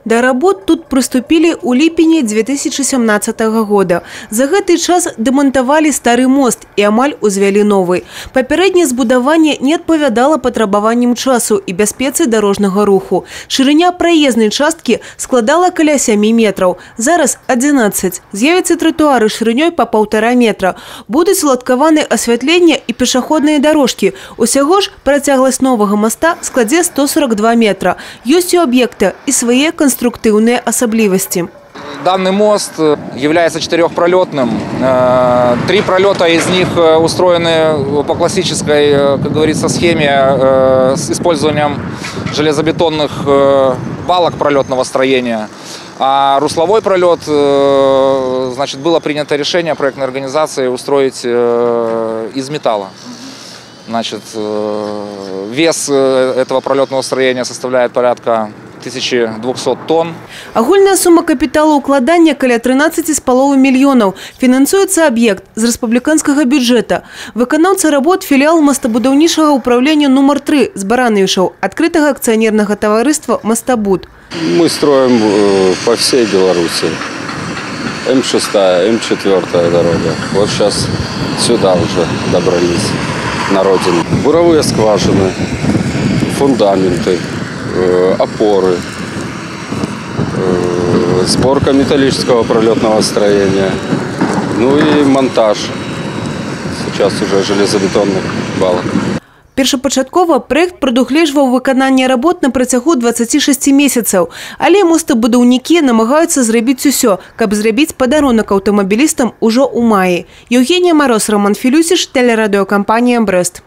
До работ тут приступили у ліпені 2017 года. За гэты час демонтовали старый мост и амаль узвялі новый. Папярэдняе збудаванне не адпавядала патрабаванням часу и бяспецы дорожнага руху. Шырыня праезнай часткі складала каля 7 метров. Зараз 11. З'явяцца тротуары шырынёй по 1,5 метра. Будуць уладкаваны асвятленне и пешаходныя дорожки. Усяго ж працягласць новага моста складзе 142 метра. Ёсць у объекта и свои конструктивные особливости. Данный мост является четырехпролетным. 3 пролета из них устроены по классической, как говорится, схеме с использованием железобетонных балок пролетного строения. А русловой пролет, значит, было принято решение проектной организации устроить из металла. Значит, вес этого пролетного строения составляет порядка 1200 тонн. Агульная сума капитала укладання каля 13,5 мільёнаў. Фінансуецца объект з рэспубліканскага бюджета. Выканаўца работ філіал мастабудаўнічага управления номер 3 з Баранавішаў, открытого акционерного товариства «Мостабуд». Мы строим по всей Беларуси. М6, М4 дорога. Вот сейчас сюда уже добрались, на родину. Буровые скважины, фундаменты, опоры, сборка металлического пролетного строения, ну и монтаж сейчас уже железобетонных балок. Першапачаткова проект прадугледжваў выкананне работ на працягу 26 месяцаў, але мостабудаўнікі намагаюцца зрабіць усё, каб зрабіць падарунак аўтамабілістам ужо ў маі. Евгения Мороз, Роман Филюсиш, телерадиокомпания «Брест».